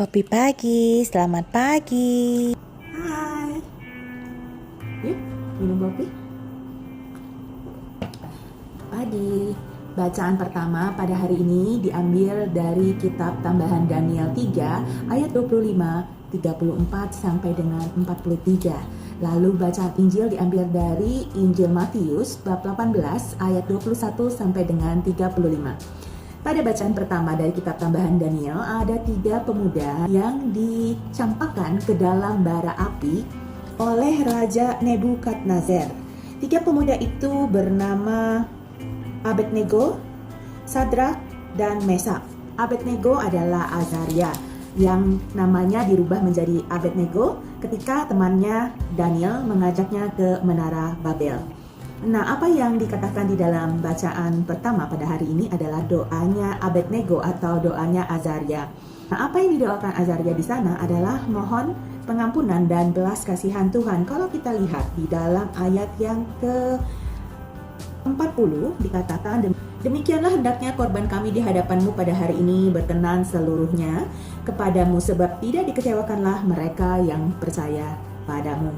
Kopi pagi, selamat pagi. Hai, yuk minum kopi. Pagi, bacaan pertama pada hari ini diambil dari kitab Tambahan Daniel 3 ayat 25, 34 sampai dengan 43. Lalu bacaan Injil diambil dari Injil Matius bab 18 ayat 21 sampai dengan 35. Pada bacaan pertama dari kitab Tambahan Daniel, ada 3 pemuda yang dicampakkan ke dalam bara api oleh Raja Nebukadnezar. 3 pemuda itu bernama Abednego, Sadrak, dan Mesak. Abednego adalah Azaria yang namanya dirubah menjadi Abednego ketika temannya Daniel mengajaknya ke Menara Babel. Nah, apa yang dikatakan di dalam bacaan pertama pada hari ini adalah doanya Abednego atau doanya Azaria. Nah, apa yang didoakan Azaria di sana adalah mohon pengampunan dan belas kasihan Tuhan. Kalau kita lihat di dalam ayat yang ke-40 dikatakan, demikianlah hendaknya korban kami di hadapanmu pada hari ini berkenan seluruhnya kepadamu, sebab tidak dikecewakanlah mereka yang percaya padamu.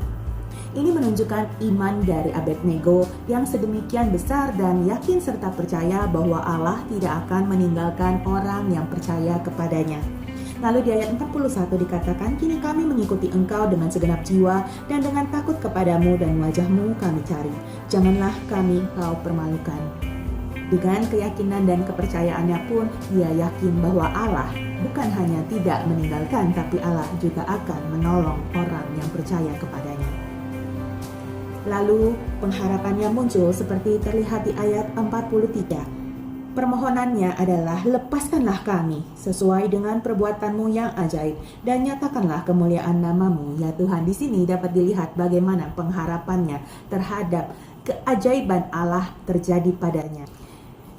Ini menunjukkan iman dari Abednego yang sedemikian besar dan yakin serta percaya bahwa Allah tidak akan meninggalkan orang yang percaya kepadanya. Lalu di ayat 41 dikatakan, kini kami mengikuti engkau dengan segenap jiwa dan dengan takut kepadamu dan wajahmu kami cari. Janganlah kami kau permalukan. Dengan keyakinan dan kepercayaannya pun, ia yakin bahwa Allah bukan hanya tidak meninggalkan, tapi Allah juga akan menolong orang yang percaya kepadanya. Lalu pengharapannya muncul seperti terlihat di ayat 43. Permohonannya adalah, lepaskanlah kami sesuai dengan perbuatanmu yang ajaib dan nyatakanlah kemuliaan namamu ya Tuhan. Di sini dapat dilihat bagaimana pengharapannya terhadap keajaiban Allah terjadi padanya.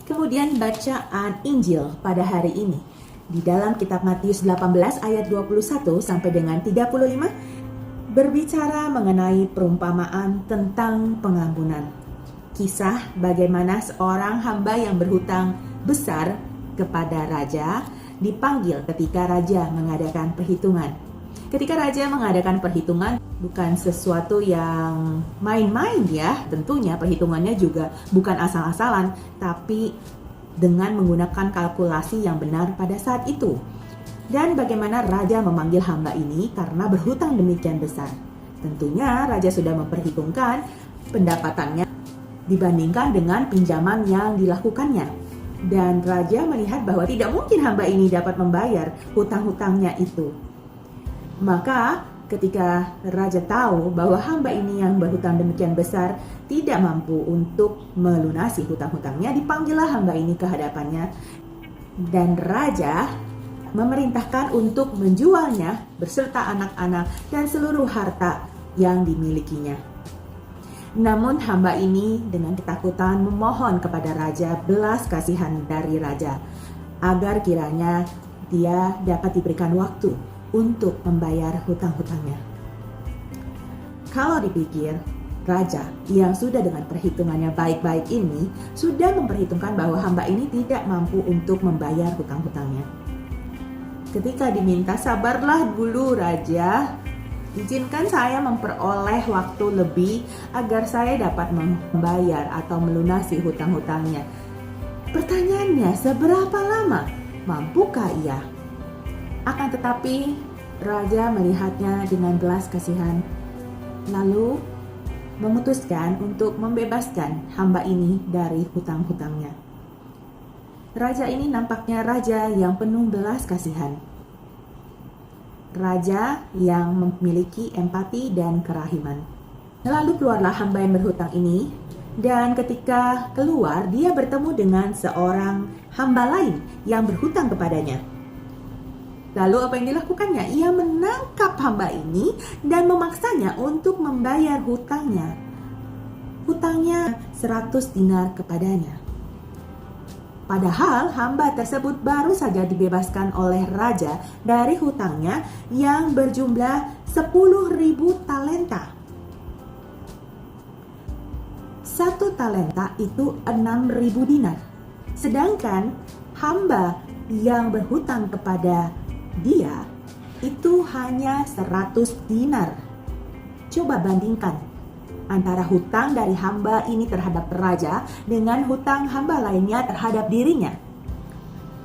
Kemudian bacaan Injil pada hari ini di dalam kitab Matius 18 ayat 21 sampai dengan 35 berbicara mengenai perumpamaan tentang pengampunan. Kisah bagaimana seorang hamba yang berhutang besar kepada raja dipanggil ketika raja mengadakan perhitungan. Ketika raja mengadakan perhitungan bukan sesuatu yang main-main ya, tentunya perhitungannya juga bukan asal-asalan, tapi dengan menggunakan kalkulasi yang benar pada saat itu. Dan bagaimana raja memanggil hamba ini karena berhutang demikian besar. Tentunya raja sudah memperhitungkan pendapatannya dibandingkan dengan pinjaman yang dilakukannya. Dan raja melihat bahwa tidak mungkin hamba ini dapat membayar hutang-hutangnya itu. Maka ketika raja tahu bahwa hamba ini yang berhutang demikian besar tidak mampu untuk melunasi hutang-hutangnya, dipanggillah hamba ini ke hadapannya. Dan raja memerintahkan untuk menjualnya beserta anak-anak dan seluruh harta yang dimilikinya. Namun hamba ini dengan ketakutan memohon kepada raja belas kasihan dari raja agar kiranya dia dapat diberikan waktu untuk membayar hutang-hutangnya. Kalau dipikir, raja yang sudah dengan perhitungannya baik-baik ini sudah memperhitungkan bahwa hamba ini tidak mampu untuk membayar hutang-hutangnya. Ketika diminta, sabarlah dulu raja, izinkan saya memperoleh waktu lebih agar saya dapat membayar atau melunasi hutang-hutangnya. Pertanyaannya, seberapa lama? Mampukah ia? Akan tetapi, raja melihatnya dengan belas kasihan, lalu memutuskan untuk membebaskan hamba ini dari hutang-hutangnya. Raja ini nampaknya raja yang penuh belas kasihan. Raja yang memiliki empati dan kerahiman. Lalu keluarlah hamba yang berhutang ini, dan ketika keluar dia bertemu dengan seorang hamba lain yang berhutang kepadanya. Lalu apa yang dilakukannya? Ia menangkap hamba ini dan memaksanya untuk membayar hutangnya. Hutangnya 100 dinar kepadanya. Padahal hamba tersebut baru saja dibebaskan oleh raja dari hutangnya yang berjumlah 10.000 talenta. 1 talenta itu 6.000 dinar. Sedangkan hamba yang berhutang kepada dia itu hanya 100 dinar. Coba bandingkan antara hutang dari hamba ini terhadap raja dengan hutang hamba lainnya terhadap dirinya.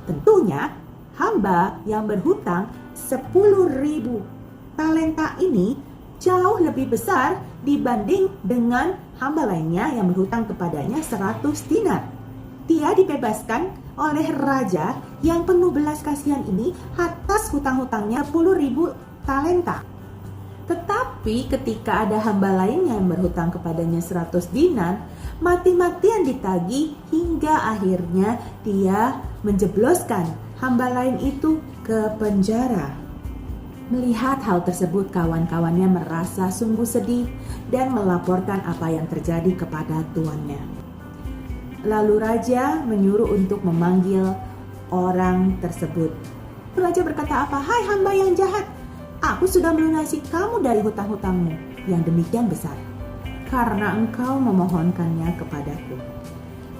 Tentunya hamba yang berhutang 10.000 talenta ini jauh lebih besar dibanding dengan hamba lainnya yang berhutang kepadanya 100 dinar. Dia dibebaskan oleh raja yang penuh belas kasihan ini atas hutang-hutangnya 10.000 talenta. Tetapi ketika ada hamba lainnya yang berhutang kepadanya 100 dinar, mati-matian ditagih hingga akhirnya dia menjebloskan hamba lain itu ke penjara. Melihat hal tersebut, kawan-kawannya merasa sungguh sedih dan melaporkan apa yang terjadi kepada tuannya. Lalu raja menyuruh untuk memanggil orang tersebut. Raja berkata apa? "Hai hamba yang jahat, aku sudah melunasi kamu dari hutang-hutangmu yang demikian besar, karena engkau memohonkannya kepadaku.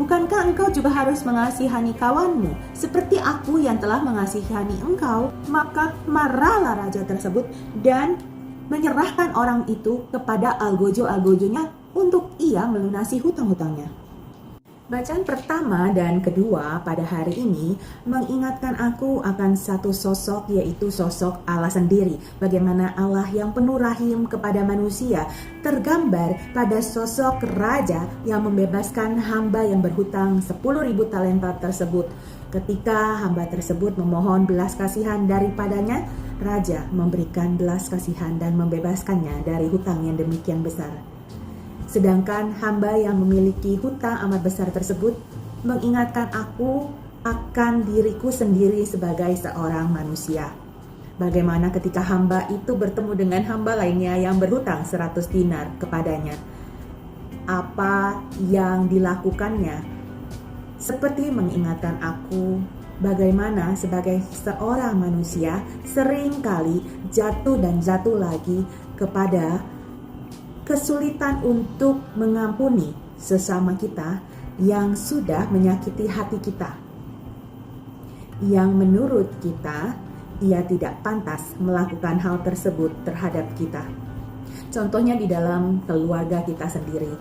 Bukankah engkau juga harus mengasihani kawanmu, seperti aku yang telah mengasihani engkau?" Maka marahlah raja tersebut dan menyerahkan orang itu kepada algojo-algojonya untuk ia melunasi hutang-hutangnya. Bacaan pertama dan kedua pada hari ini mengingatkan aku akan satu sosok, yaitu sosok Allah sendiri. Bagaimana Allah yang penuh rahim kepada manusia tergambar pada sosok raja yang membebaskan hamba yang berhutang 10.000 talenta tersebut. Ketika hamba tersebut memohon belas kasihan daripadanya, raja memberikan belas kasihan dan membebaskannya dari hutang yang demikian besar. Sedangkan hamba yang memiliki hutang amat besar tersebut mengingatkan aku akan diriku sendiri sebagai seorang manusia. Bagaimana ketika hamba itu bertemu dengan hamba lainnya yang berhutang 100 dinar kepadanya. Apa yang dilakukannya? Seperti mengingatkan aku bagaimana sebagai seorang manusia seringkali jatuh dan jatuh lagi kepada kesulitan untuk mengampuni sesama kita yang sudah menyakiti hati kita, yang menurut kita ia tidak pantas melakukan hal tersebut terhadap kita. Contohnya di dalam keluarga kita sendiri,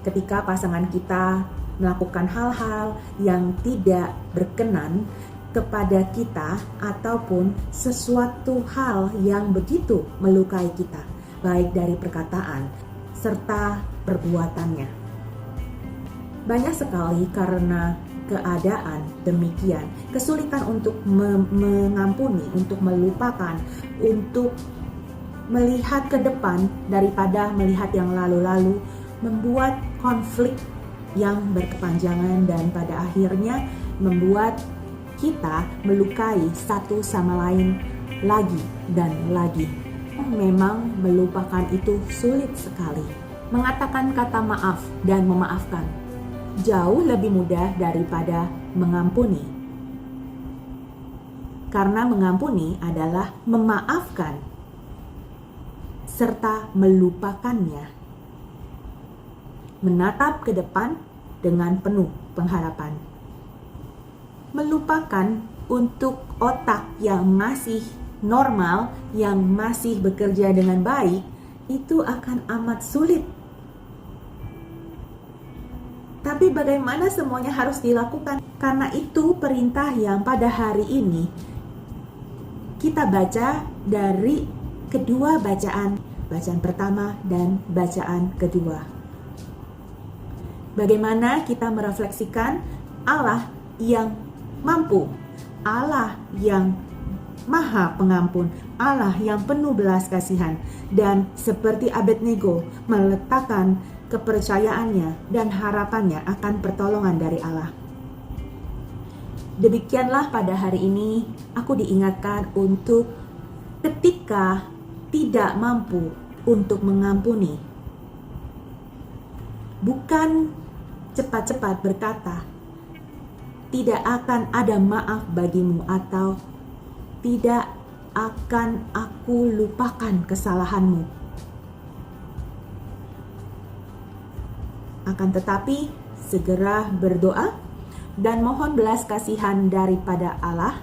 ketika pasangan kita melakukan hal-hal yang tidak berkenan kepada kita ataupun sesuatu hal yang begitu melukai kita, baik dari perkataan serta perbuatannya. Banyak sekali karena keadaan demikian, kesulitan untuk mengampuni, untuk melupakan, untuk melihat ke depan daripada melihat yang lalu-lalu, membuat konflik yang berkepanjangan dan pada akhirnya membuat kita melukai satu sama lain lagi dan lagi. Memang melupakan itu sulit sekali. Mengatakan kata maaf dan memaafkan jauh lebih mudah daripada mengampuni. Karena mengampuni adalah memaafkan serta melupakannya. Menatap ke depan dengan penuh pengharapan. Melupakan untuk otak yang masih normal, yang masih bekerja dengan baik, itu akan amat sulit. Tapi bagaimana semuanya harus dilakukan? Karena itu perintah yang pada hari ini kita baca dari kedua bacaan pertama dan bacaan kedua. Bagaimana kita merefleksikan Allah yang mampu, Allah yang Maha Pengampun, Allah yang penuh belas kasihan, dan seperti Abednego meletakkan kepercayaannya dan harapannya akan pertolongan dari Allah. Demikianlah pada hari ini aku diingatkan untuk ketika tidak mampu untuk mengampuni, bukan cepat-cepat berkata tidak akan ada maaf bagimu atau tidak akan aku lupakan kesalahanmu. Akan tetapi segera berdoa dan mohon belas kasihan daripada Allah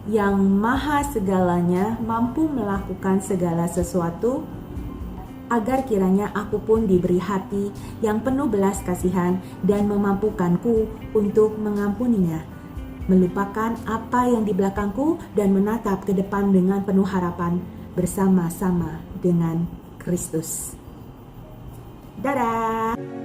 yang maha segalanya, mampu melakukan segala sesuatu, agar kiranya aku pun diberi hati yang penuh belas kasihan dan memampukanku untuk mengampuninya, melupakan apa yang di belakangku dan menatap ke depan dengan penuh harapan bersama-sama dengan Kristus. Dadah!